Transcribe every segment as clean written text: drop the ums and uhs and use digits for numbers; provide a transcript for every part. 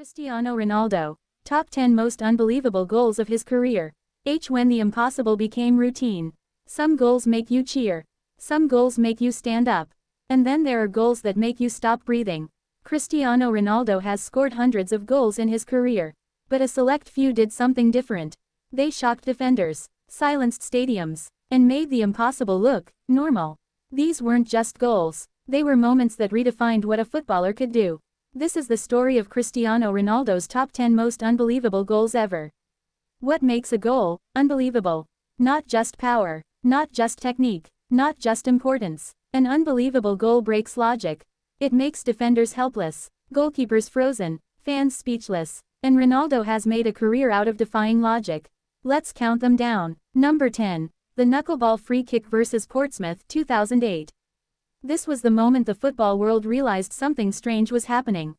Cristiano Ronaldo. Top 10 most unbelievable goals of his career. When the impossible became routine. Some goals make you cheer. Some goals make you stand up. And then there are goals that make you stop breathing. Cristiano Ronaldo has scored hundreds of goals in his career. But a select few did something different. They shocked defenders, silenced stadiums, and made the impossible look normal. These weren't just goals. They were moments that redefined what a footballer could do. This is the story of Cristiano Ronaldo's top 10 most unbelievable goals ever. What makes a goal unbelievable? Not just power, not just technique, not just importance. An unbelievable goal breaks logic. It makes defenders helpless, goalkeepers frozen, fans speechless, and Ronaldo has made a career out of defying logic. Let's count them down. Number 10. The knuckleball free kick versus Portsmouth 2008. This was the moment the football world realized something strange was happening.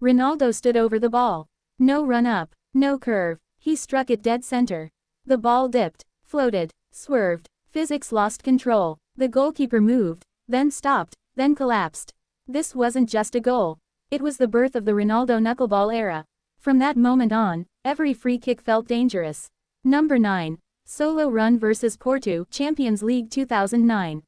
Ronaldo stood over the ball. No run-up, no curve, he struck it dead center. The ball dipped, floated, swerved, physics lost control. The goalkeeper moved, then stopped, then collapsed. This wasn't just a goal. It was the birth of the Ronaldo knuckleball era. From that moment on, every free kick felt dangerous. Number 9. Solo run versus Porto, Champions League 2009.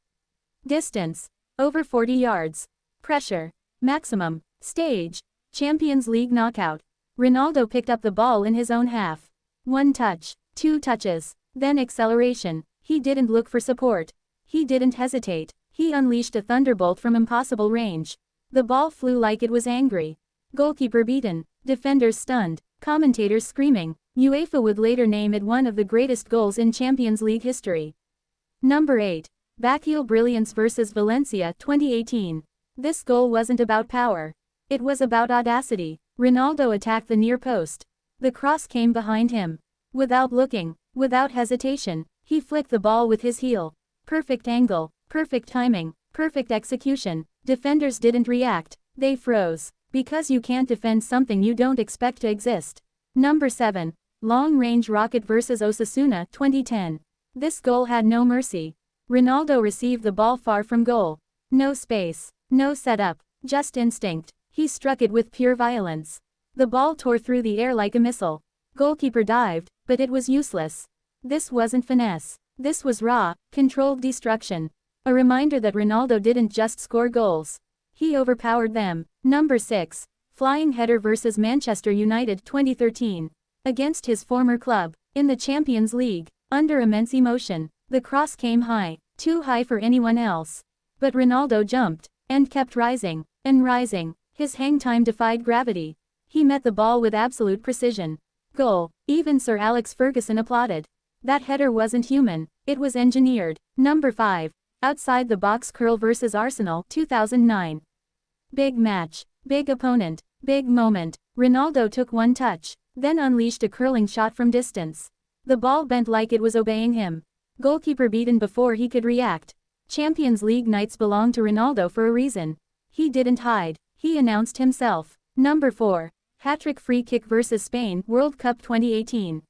Distance: over 40 yards. Pressure: maximum. Stage: Champions League knockout. Ronaldo picked up the ball in his own half. One touch, two touches, then acceleration. He didn't look for support. He didn't hesitate. He unleashed a thunderbolt from impossible range. The ball flew like it was angry. Goalkeeper beaten, defenders stunned, commentators screaming. UEFA would later name it one of the greatest goals in Champions League history. Number 8. Backheel brilliance versus Valencia 2018. This goal wasn't about power. It was about audacity. Ronaldo attacked the near post. The cross came behind him. Without looking, without hesitation, he flicked the ball with his heel. Perfect angle, perfect timing, perfect execution. Defenders didn't react, they froze. Because you can't defend something you don't expect to exist. Number 7. Long-range rocket versus Osasuna 2010. This goal had no mercy. Ronaldo received the ball far from goal. No space, no setup, just instinct. He struck it with pure violence. The ball tore through the air like a missile. Goalkeeper dived, but it was useless. This wasn't finesse. This was raw, controlled destruction. A reminder that Ronaldo didn't just score goals. He overpowered them. Number 6. Flying header versus Manchester United 2013. Against his former club, in the Champions League, under immense emotion. The cross came high, too high for anyone else. But Ronaldo jumped, and kept rising, and rising. His hang time defied gravity. He met the ball with absolute precision. Goal. Even Sir Alex Ferguson applauded. That header wasn't human, it was engineered. Number 5. Outside the box curl versus Arsenal 2009. Big match, big opponent, big moment. Ronaldo took one touch, then unleashed a curling shot from distance. The ball bent like it was obeying him. Goalkeeper beaten before he could react. Champions League nights belong to Ronaldo for a reason. He didn't hide, he announced himself. Number 4. Hat-trick free kick versus Spain, World Cup 2018.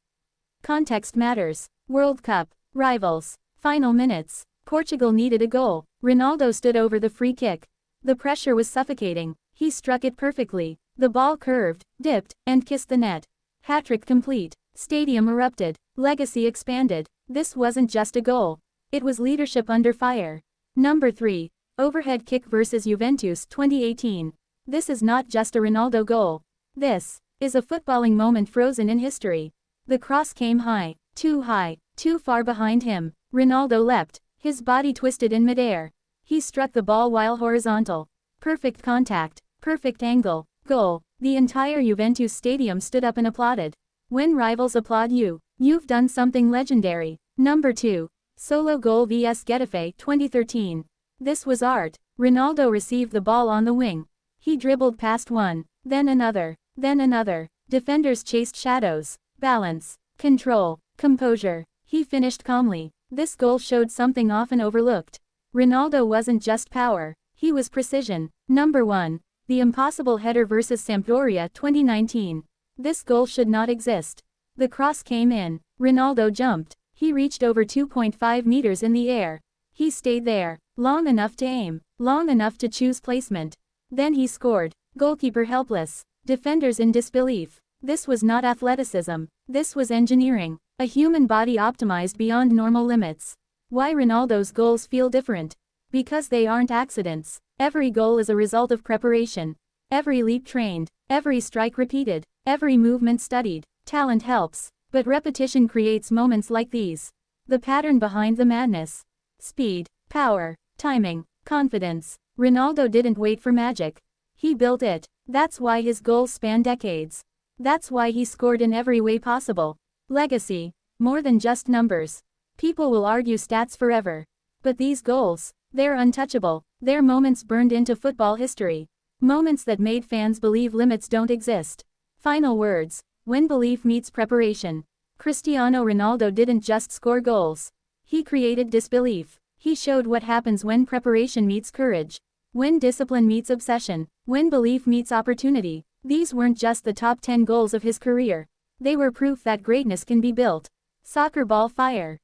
Context matters. World Cup, rivals, final minutes. Portugal needed a goal. Ronaldo stood over the free kick. The pressure was suffocating. He struck it perfectly. The ball curved, dipped, and kissed the net. Hat-trick complete. Stadium erupted. Legacy expanded. This wasn't just a goal. It was leadership under fire. Number 3. Overhead kick versus Juventus 2018. This is not just a Ronaldo goal. This is a footballing moment frozen in history. The cross came high, too far behind him. Ronaldo leapt, his body twisted in midair. He struck the ball while horizontal. Perfect contact, perfect angle, goal. The entire Juventus stadium stood up and applauded. When rivals applaud you, you've done something legendary. Number 2. Solo goal vs Getafe 2013. This was art. Ronaldo received the ball on the wing. He dribbled past one, then another, then another. Defenders chased shadows. Balance, control, composure. He finished calmly. This goal showed something often overlooked. Ronaldo wasn't just power, he was precision. Number 1. The impossible header versus Sampdoria 2019. This goal should not exist. The cross came in. Ronaldo jumped. He reached over 2.5 meters in the air. He stayed there, long enough to aim, long enough to choose placement. Then he scored. Goalkeeper helpless. Defenders in disbelief. This was not athleticism. This was engineering. A human body optimized beyond normal limits. Why Ronaldo's goals feel different? Because they aren't accidents. Every goal is a result of preparation. Every leap trained. Every strike repeated. Every movement studied. Talent helps, but repetition creates moments like these. The pattern behind the madness. Speed, power, timing, confidence. Ronaldo didn't wait for magic. He built it. That's why his goals span decades. That's why he scored in every way possible. Legacy. More than just numbers. People will argue stats forever. But these goals, they're untouchable. They're moments burned into football history. Moments that made fans believe limits don't exist. Final words. When belief meets preparation. Cristiano Ronaldo didn't just score goals. He created disbelief. He showed what happens when preparation meets courage. When discipline meets obsession. When belief meets opportunity. These weren't just the top 10 goals of his career. They were proof that greatness can be built. Soccer ball fire.